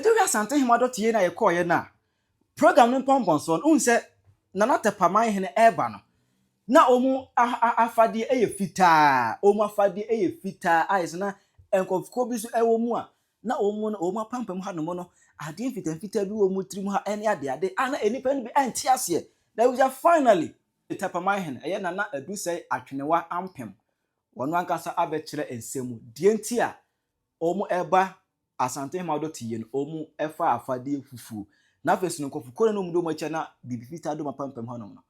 Edu wi Asantehemaa tie na ye call ye na. Program no pompon unse nana Tepamanhene eba no. Na omu afade eye fitaa, omu afade eye fitaa ayes na enkofko bi so ewo mu a na omu apampam ha no mo no ade fitaa bi wo mu tirim ha ene ade ana enipa no bi enti ase. That we are finally Tepamanhene eye nana adu sei atwenewa ampem. Wono ankasa abekire ensemu. Die nti a omu eba Asantehemaa tie no omu efa afade fufu. Na fesu no kofukore no mu do mo che na bibi fitaa do mapampam ha no.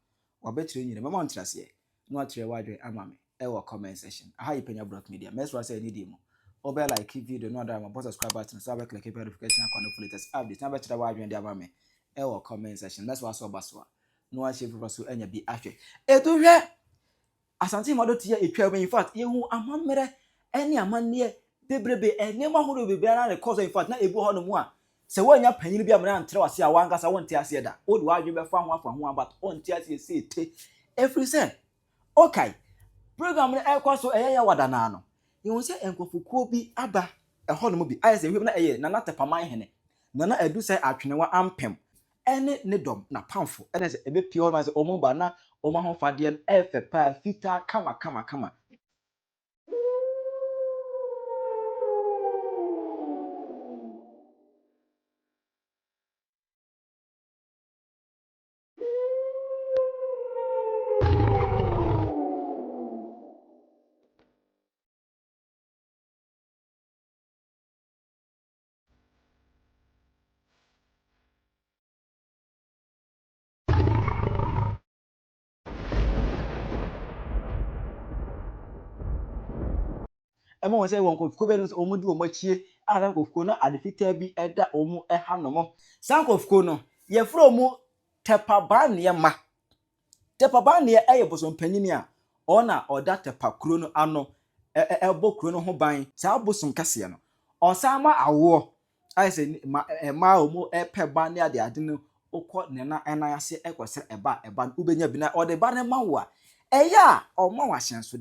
Wabetire nyire mama ntrase no akyere wadwe amame e wo comment section aha yi Penyah block media mesra say ni dimo obe like video no other ma subscribe button so click notification icon for latest update na betire wadwe ndi amame e wo comment section that's why so baswa no a share so enya bi ahwe edu hwe Asantehemaa tie etwa in fact yehu amamere ene amanne bebrebe enema horo bebia na cause in fact na ebu ho no mu a se wanya panyin bi amana antre wase a wankasa wonte ase da odu wadwe be fa ho but onte ase se te every say okay program na ekwaso eya wada na no you say enkofukuo bi aba eho no mu bi ayese hwem na eye nana Tepamanhene nana adu say atwenewa ampem ene ne dom na pamfo ene se ebe pio ma se omo ba na omo hofade efe pa fita kama ema won say won kofuko be no omo di omo chie ara kofuko no ade fita bi eda omo eha no mo san kofuko no ye fro omo Tepamanhene eye bosom panyini a ona oda tepakro no ano ebo kro no ho ban sa bosom kase no osama awo ayese ma omo epeba ne ade no ukọ ne na enayase ekose eba ubenya bi na ode ba ne mawo a eya omo wahyenso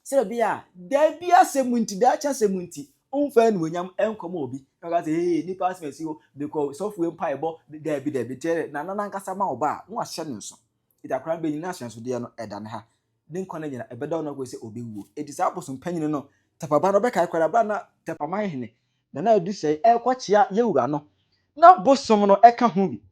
se bia da bia semunti da cha semunti onfa nu onyam enkomo obi ka say hey ni pass me ho because software mpa ebo da bi tere na nkasa ma oba no ahye ne nso itakra be nyina ahyenso de no eda ne ha ne nkona nyina ebeda no ko se obi wuo edisa abosom panyin no tapaba no be kai kwara bra na Tepamanhene na adu sei ekwochia yewura no na bosom no eka ho bi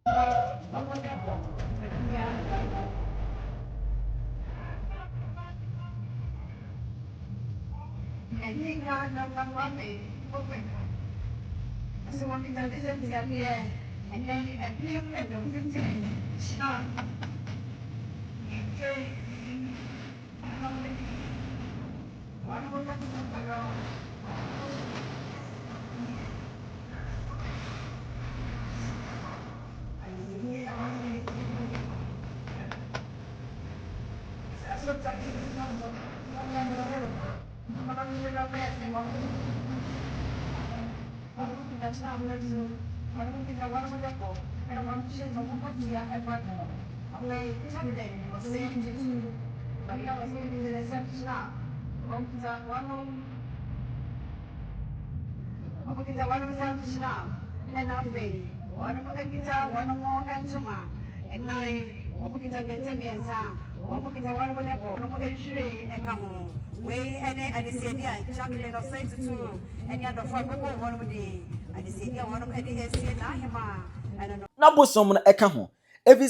na bosom no eka ho efi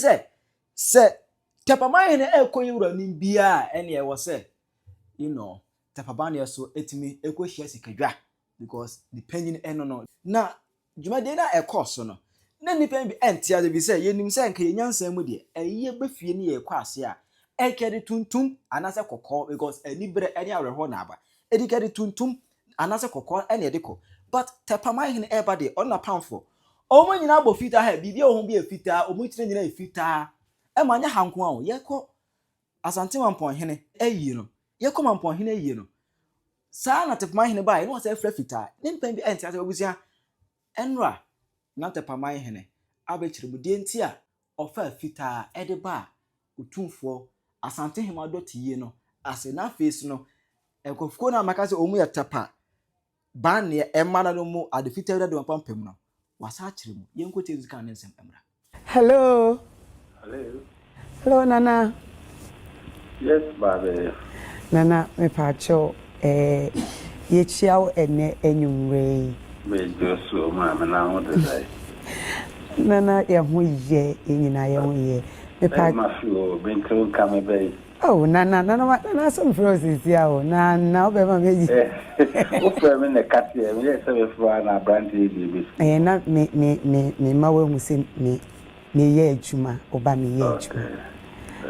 se Tepamanhene ekoyi wura nim bia ene e wo se Tepamanhene so etimi ekohia sikadwa because the penyin eno no na dwumade na ekoso no na nipa bi entia de bi se yenim se nka yenyansa mu de eye befie ne ye kwase a ekede tuntum anase kokko because enibre ene awerho na aba edikede tuntum anase kokko ene ediko but Tepamanhene eba de on na pamfo omo nyina bo fita ha bibia ohun bi efita omo tire nyina efita e manya hanko a yeko Asantehemaa eyi no yeko Mamponhene eyi no sa na Tepamanhene ba no se fra fita ne mpan bi enti ase babusia enra na Tepamanhene abekire mu de nti a ofa fita ede ba otumfo Asantehemaa tie no ase na face no ekofuko na maka se omu ya tapa ban ne emana no mu ade fita ede de pampam no wasa achire mu yenko tezi kan nsem emra. Hello. Hello Nana. Yes, baby. Nana me pacho ye chiao ene enyumre. Me just so mama na what dey. Nana ye hu ye nyina ye hu ye. Me pa ma fio bento kame be. Oh Nana some process ya o. Na obema meji. O fe me na kase me ye se be fro na brand dey be. Na me ma we hu se me ye adwuma oba me ye adwuma.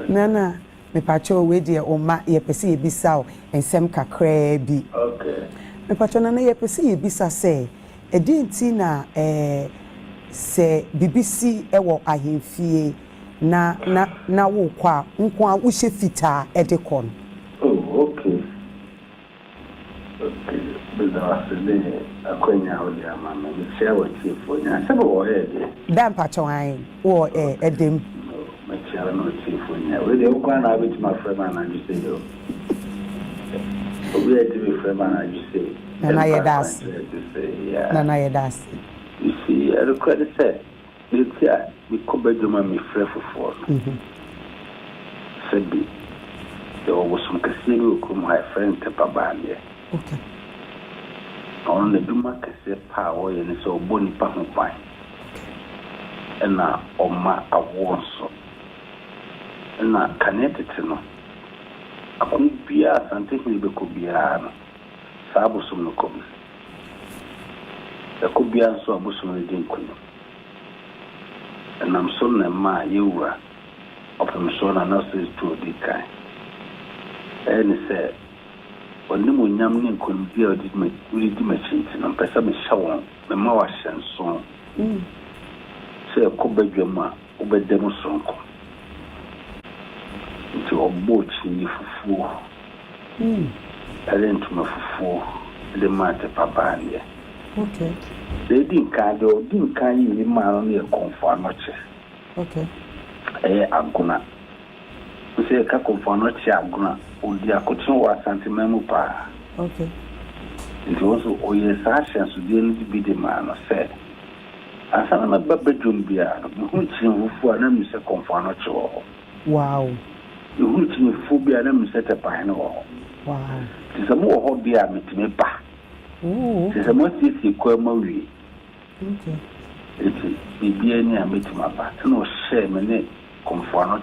Nana me pacho we de o ma ye pese ye bisa o ensem kakra bi. Okay. Me pacho Nana ye pese ye bisa se edinti na se BBC ewo ahemfie na wo kwa nko a wo hye fita edekon. Oh, okay. Okay. Because the akonya o dia mama me share what you for nya se bo ye de. Dan pacho an wo edem. Me share no chief for nya. We de kwa na bit my friend man and you say yo. We had to be friend man and you say. Nana ye das. Yeah. Nana ye das. You see, I request say, it's here, we come back to my friend for. Said be, there was some casino who my friend Tepamanhene. Okay. On the Duma Cassette power and so bonny pahon pine. And now, on my awards, and now connected to no. I couldn't be a Asantehemaa could be a Sabusum no come. There could be also a Busum Dinkum. And I'm so ma you were of him son and nurses to a decay. And he said, when the Munyam could be a machine and Pessam shower, the Mawash and so. Say a Cobajama, Obey Demosonko. Into a boat in for 4. I didn't to my 4, the matter Tepamanhene. Okay. They didn't you man near conform much. Okay. Aguna. We say a conform much aguna, or the Acoton was Asantehemaa pa. Okay. It also, oh yes, Ashanti to deal be the man or said. As I'm a bedroom beer, which you for them is a conform much. Wow. You which you phobia them set a pine or. Wow. It's a more hot beer me back. Oh. It's a much easy query. Okay. It's Bibiani and meet my back. No shame in it, conform not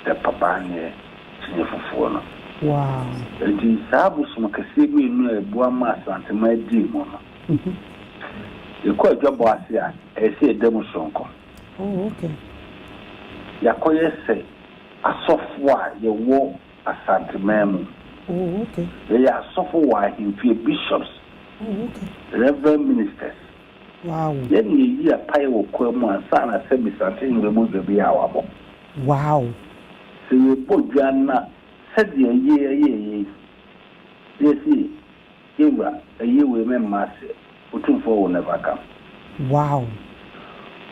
the Papane, for. Wow. It is Sabusum Cassimi near Buama Santa Demon. You call your boss here, I say Demosonko. Oh, okay. Yakoye say, a software, you walk Asantehemaa. Oh, okay. They are software in few bishops. Oh, okay. Reverend ministers. Wow. Then you hear Pie will come and son and send me something remove the be our book. Wow. So you put Jana said the year. They see, a year women master, putting forward never come. Wow.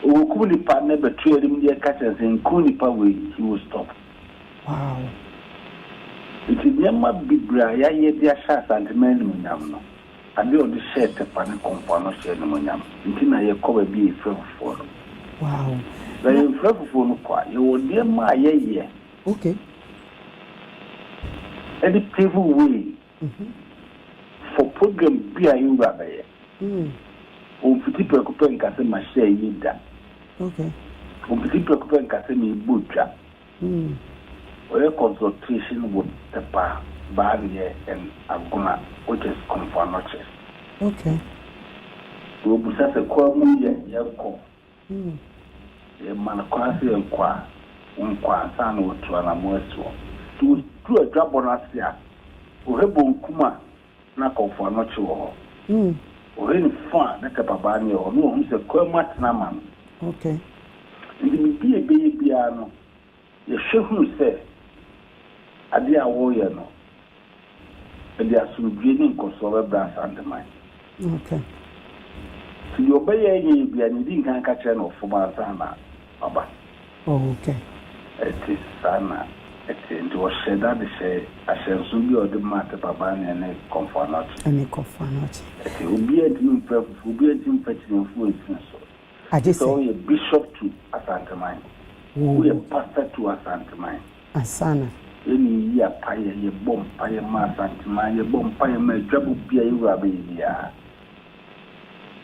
Oh, Kunipa never treated him their catchers in Kunipa way, he will stop. Wow. It is never be Bria, dear shots and the men in Yamno. I do the shirt upon a component share no Yam. Until I cover be a friend for. Wow. Very in front for no quiet. You will dear my year. Okay. Any people way for program be a you rabbi. On petit preoccupant Cassim, my share you that. Okay. On petit preoccupant Cassim, butcher. Or a consultation with the barrier and Aguna, which is conformaches. Okay. We will set a call me yet call. A manacquasi and qua, son with to an amoeso. To a job on us here. We have Kuma, not conformacho. Or any fun, like a babani or no, who's a quamat naman. Okay. And be a baby piano. You show who say. I dear warrior no. And they are some draining consoler brass under mine. Okay. So you obey any be and you didn't catch an of for my sana. Baba. Oh, okay. It is sana. It was said that they say, I shall soon be the matter, Babani and a comfort not. And a comfort. It will be a team prep, will be a team fetching influence. I just say a bishop to Asantehemaa. We a pastor to Asantehemaa. Asana. Any year, pie, ye bomb, pie, mass, Asantehemaa, ye bomb, pie, my double beer, you are baby.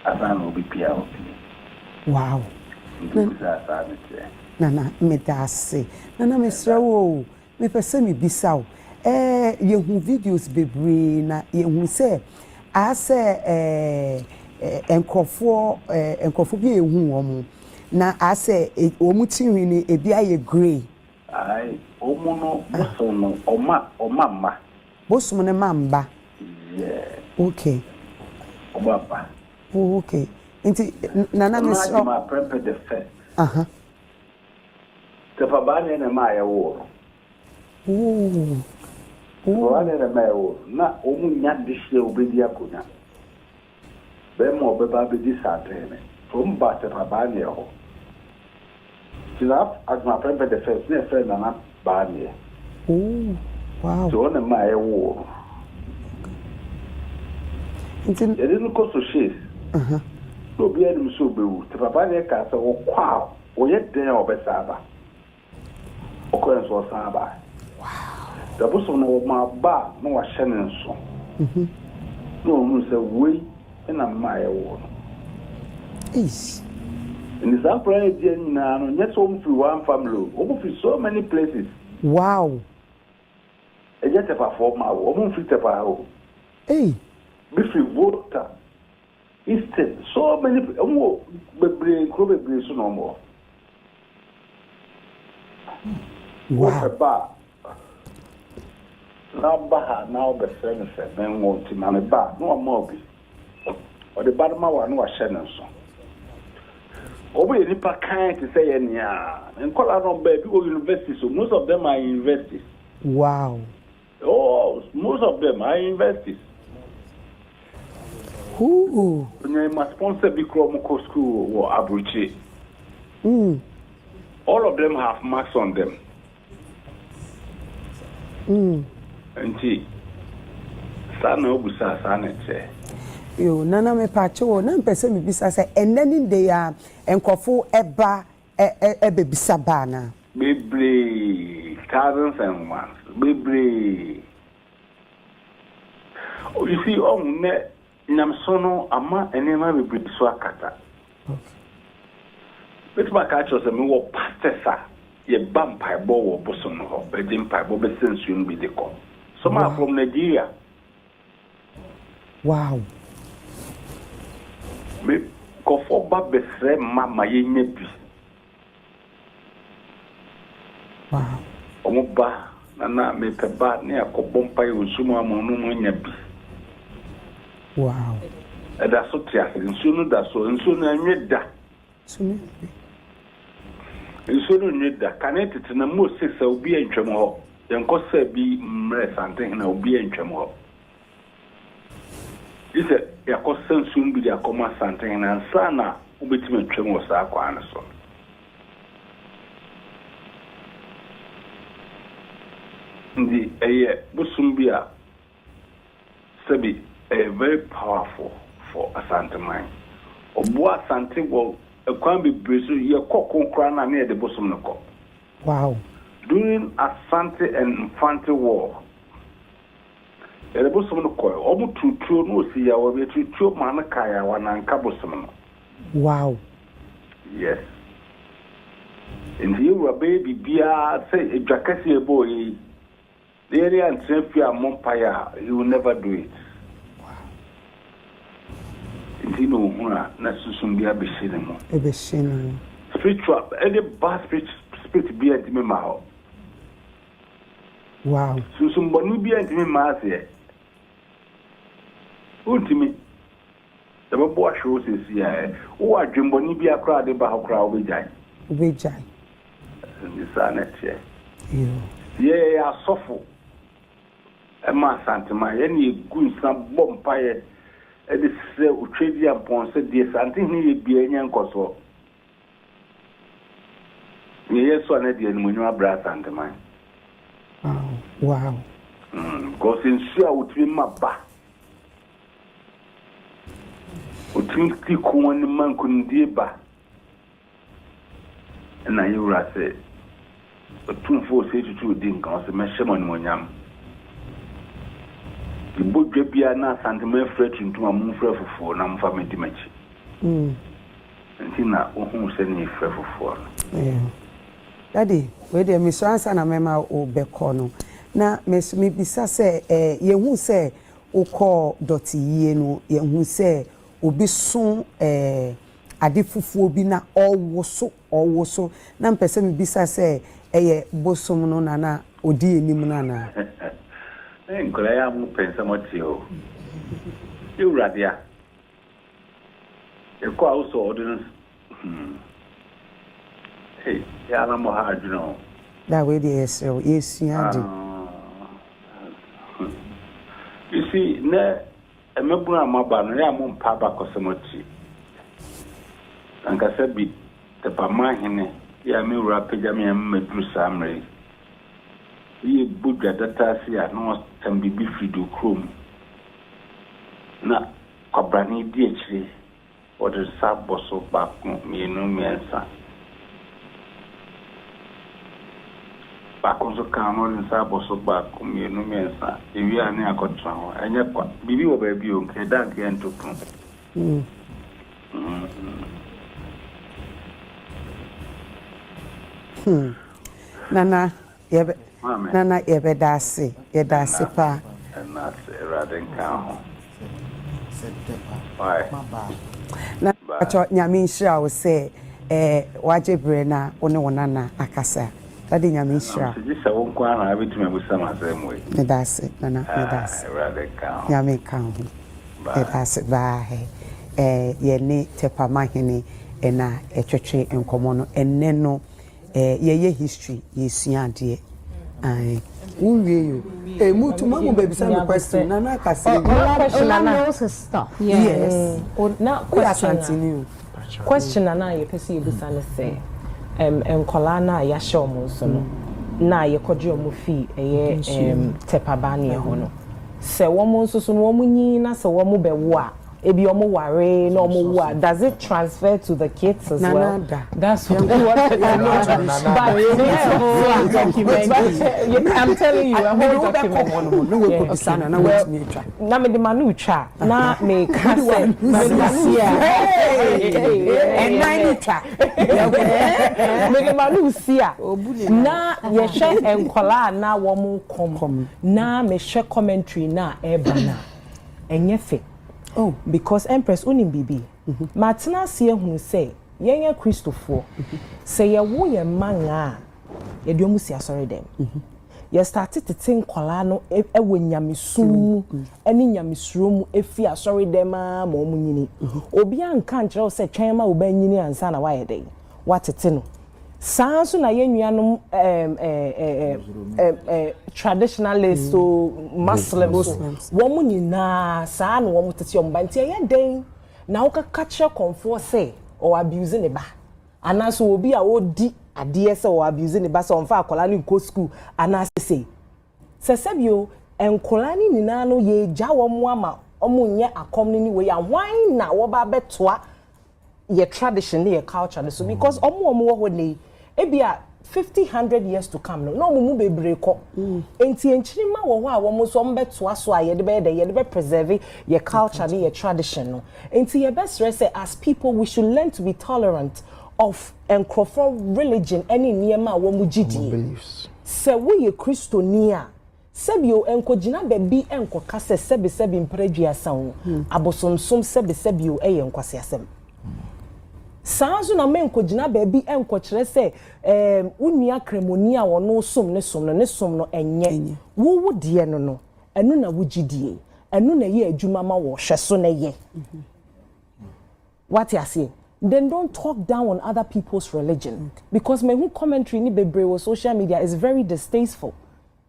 Asan will be Pia. Wow. Nana, me dase. Nana, Mr. O, me pese me bisao. Yehu videos bebre na yehu se ase enkrofo bi ehu omo na ase omu tinwi ni ebi aye grey. Ai, omu no boso no omama. Boso ne mamba. Yeah. Okay. Omaba. Okay. Inti nana me so ma prepare the first. Tepamanhene ma ya wo. Tepamanhene ma ya wo. Na omu nya dihye obedi akonya. Be mo be ba be di Asantehemaa. From ba Tepamanhene ho. Tinap as ma prepare the first ne friend na ba ne. Wow. So na ma ya wo. Inti Edin ko so she. No be any so be wo. Tepamanhene ka se wo kwa. Oye den obesaba. Occurrence was Saba. Wow. The person of my bar, no was Shannon so. No one said, we in a mile one. Is In the Zambia, now, yet home through one family, almost so many places. wow. A jet of a former, almost fit of our home. Hey. Biffy water. Instead, so many, almost, but bring so no more. Wow. Bar. Now, Baha, now the friends and men want to man a bar, no more. Or the bottom of one was Shannon. Over any kind to say any, and call out on baby universities, so most of them are universities. Wow. Oh, most of them are universities. Who? You must sponsor big school or Abuchi. All of them have marks on them. And see, Sana Obusa Sanete. Yo, Nana me pacho, na mpese mi bisa se eneni de ya enkofo eba ebebisa bana. Bebre, thousands and ones. Bebre. Oh, you see, ne namsono ama enema bebre so akata. But my catch was a more pastor. Ye vampire ball or bosom or bedin pipe or sense you be the call. Some are from Nigeria. Wow. Me go for Babbe Mama ye nebi. Wow. Omoba, Nana, me peba near Cobompa, Usuma Monum nebi. Wow. And that's what you and soon that's so, and soon I need that. And soon need that. Connected to the most six will be in Tremor. Then Cossa be something and I'll be in Tremor. He said, your cousin soon be their common something and Sana will be to me Tremor Sako Anderson. The Busumbia Sabi a very powerful for Asantehemaa. Oboa Asante will a be Brazil, your cock crana near the bosom of cock. Wow. During Asante and Infante War, the bosom of coil, almost to two no see our way to two manakaya one and cabosum. Wow. Yes. And here were baby beer, say a jacassia boy. The area and Trempia Mompire, he will never do it. You know, Nasusumbia Beshinemo. Spiritual, any bad spirit be at me. Wow. Susumbonu be at me, Marcia. Ultimate. The boy shows is here. Who are Jimboni be a crowd about crowd with Jai? With Jai. The son at here. Yeah, I suffer. A mass Asantehemaa, any good some bompire. And this trade upon said, dear Asantehemaa be a young coso. Yes, one at the Munua brass Asantehemaa. Wow. Because in Sia would be my back. Would think one man couldn't be back. And I say, a 2-4-82 didn't cause a measurement when yam. The book be a nice sentiment fret into a moon for 4 and I'm family damage. And Tina, who send me for 4. Daddy, where the Miss Ansana Mema or Becono. Na Miss Mibisa say, ye who say, o call Dotty Yeno, ye who say, obi soon, adifufu bi na owo so na mpese Mibisa say, bosom no na odi enim na na. Nkola ya mu pensa moti o. Ewradia. Eko also ordinance. Hey, ya na mo ha adwuno. That way the SL yes you see, na emebuna maba no ya mo mpa ba kosemoti. Anka sabi Tepamanhene ya me wura pagya me medru samre. Ye budga data si a no tam bibi frido krom. Na kwabrani di ekire o de saboso ba ko me no mensa. Bakonso kamo ni saboso ba ko me no mensa. Ewi ani akotra ho. Enye kwa bibi wo ba bi o nke da nke entoko. Nana yebe dasi pa. Na se raden kan. Na acho nyame nhira wo se waje bre na one wonana akasa. Dadi nyame nhira. Sisi wo kwa na abetumi abusama asem Me dasi nana me dasi. Raden kan. Nyame kan ho. Me dasi bye. Ye ni Tepamanhene na etwetwe enkomo no enne no ye history yesuade unwie yo mutu mamu baby some question na kase question na stuff yes na question na ye pese ye bisa ne se enkola na ya hye omo so no na ye kodje omo fi Tepabane ho no se wo mo nso so no wo munyi na se wo mo bewo a ebi omo ware na omo wa does it transfer to the kids as well? That's what I'm telling you I'm going to document no we put sana na we me twa na me de manu twa na me ka say and nine twa me de manu sia na ye hwe enkola na wo mo kom na me hwe commentary na eba na enye fe. Oh, because Empress unim bibi. Matina sie hu say yenye Christopher. Say ye wo ye manga. Ye do mu si asori dem. Ye started to think kwala no ewo nyamesu eni nyamesuro mu efi asori dem ma mo nyini. Obi anka nkyerɛ say twen ma oba nyini ansa na wa ye den. Watete no. Sanso na ye nuanom traditionalists so Muslims wo mu nyina saa na wo mu tete omba ntia ye den na wo ka catch comfort say o abuse ne ba anaso obi a odi ade say o abuse ne ba so onfa akola ni go school anase say sesebio enkola ni nyina no ye gya wo mu ama omu nye akom ni we ya hwan na wo ba betoa ye tradition ye culture so because omu wo ho nei ebia 50-100 years to come no mu bebre ko enti enchiri ma wo ho a wo mo so mbetoa so a ye de preserve your culture and your tradition no enti ye best say as people we should learn to be tolerant of enkrofo religion any niema wo mu gidi se wo ye kristoni a sebio enkogina baby enkoka se sebi mpradua wo abosomsom sebio eye nkwase asem Sanso na menko gina baby enko kire se unua ceremony a wono som no enye wo de no enu na wugidie enu na ye adwuma ma wo hweso na ye what you say then don't talk down on other people's religion because me who commentary ni bebre on social media is very distasteful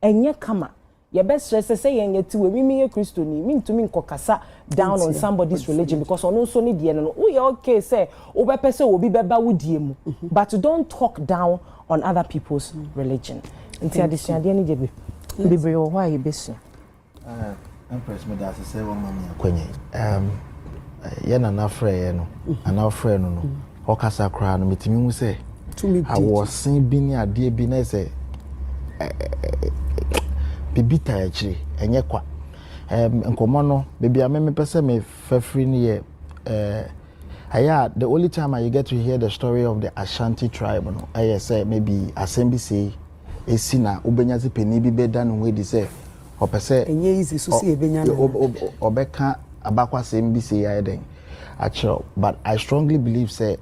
enye kama your best stress say yen yeti we me Christo ni me to me nkokasa down on somebody's religion because on also need the no we okay say obepese obi beba wudie mu but don't talk down on other people's religion nti adesuade ni jebe bebre wo hwa yebesu Empress me that say one mama akwenye ye na na frɛ no ana frɛ no okasa kra no metimi hu sɛ awosin bi ni ade bi na sɛ bibita akire enye kwa nkomo no bibia me pese me fafri ni ye the only time you get to hear the story of the Ashanti tribe no I say maybe assembly say esina ubenya se peni bi beda no we di say opese enye easy so see ebenya na obeka abakwa assembly say ya den actually but I strongly believe say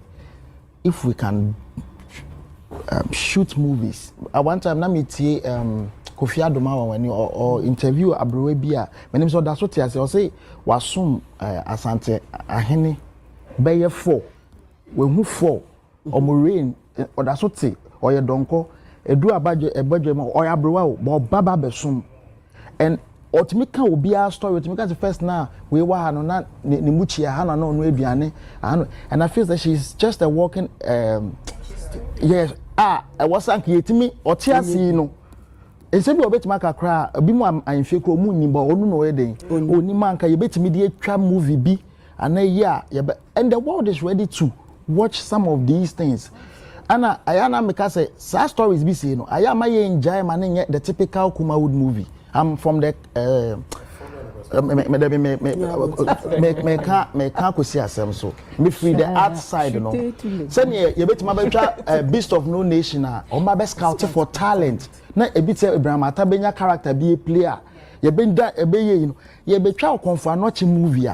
if we can shoot movies at one time na me tie Kofi Adoma wani or interview abrowe bia menim so that's what I say wasum Asantehemaa beye 4 we hu 4 o Mourning or that's what or ye donko edu abadwe ma or abrowa o bo baba besum and otimika obia story otimika the first now we wa ha no na ne muchi ha na no aduane and I feel that she's just a walking yes I was anke yetimi otiasi no esebi obetima kakra bi mu anhwe kro mu nyimba onu no eden oni manka yebetimi de atwa movie bi ana and the world is ready to watch some of these things ana ayana meka say sad stories bi say no ayama ye enjoy man the typical Kumawood movie. I'm from the me can't see asem so me free the outside no say you betima betwa beast of no nation o ma be scout for talent na ebite Abraham Atabenya character be a player ye benda ebeye you ye betwa konfo anochi movie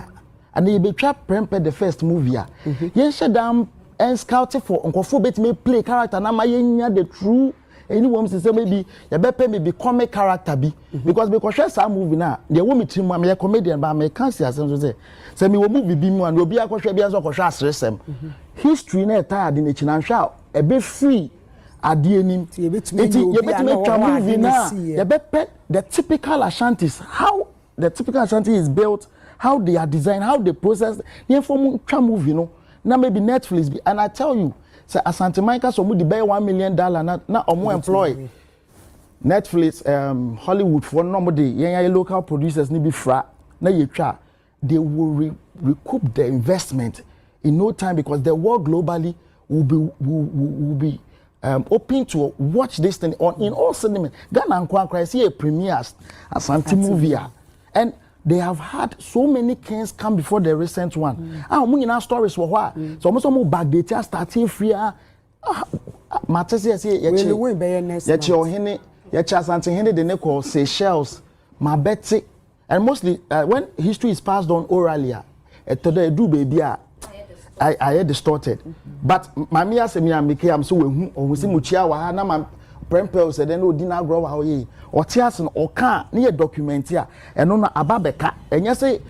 and ye betwa prempe the first movie ye shedam and scout for onkofo betime play character na ma ye nya the true anyone say maybe you better maybe comic character be because share some movie na the woman team am a comedian but me can see asem so say me wo movie bi mu and obi akohwe bia so akohwe asresem history na tired in echi na hwa e be free ade anim you betime twa movie na you better the typical Ashantis how the typical Ashanti is built, how they are designed, how they process the inform twa movie no na maybe Netflix be and I tell you say Asantehemaa so mu di buy $1 million na omo employ Netflix Hollywood for no dey yen local producers ni bi fra na yetwa they will recoup the investment in no time because the world globally will be open to watch this thing on in all cinema. Ghana and Kwankra see a premieres Asante movie and they have had so many kings come before the recent one. We in stories for what? So almost more back data starting free. Matters yes, Asantehemaa the name called Seychelles, Mabete, and mostly when history is passed on orally, today do baby I distorted. But Mamia se me am so we see muchia wa na ma prempel said then odina grow how ye or tears or can near document here and no ababeka and you say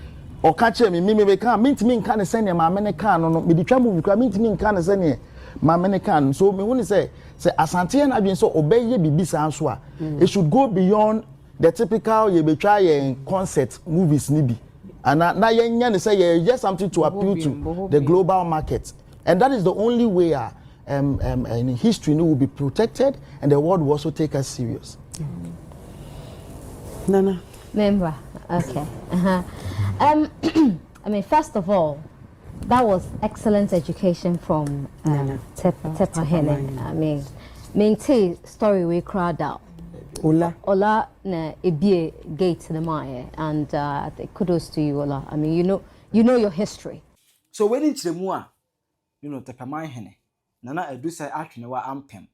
or catch me can mean to me can send my many can no me the travel mean to me can send my many can so me when say Asantehemaa been so obey ye bibisa so it should go beyond the typical ye be try in concert movies nibi and na ye say just something to appeal to the global market and that is the only way and history will be protected and the world will also take us serious. Nana. Member, okay. I mean, first of all, that was excellent education from Tepamanhene. I mean, maintain story we crowd out. Ola na ebie gate the maya and kudos to you, Ola. I mean, you know your history. So when it's the mua, Tepamanhene. Nana edusa atwene wa ampem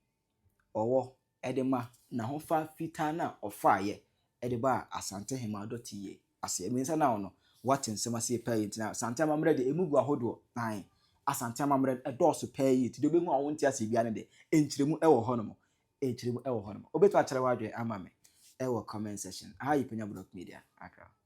owo edema na hofa fitana ofaye edeba Asantehemaa.ye ase eminsa na ono what nsem ase pay it na Asantehemaa mre de emugu ahodo nan Asantehemaa mre edoso pay it de obehu awonti ase bia ne de enchiremu ewo honomo obetu akere wadwe amame ewo comment section hi Penyah Media Accra.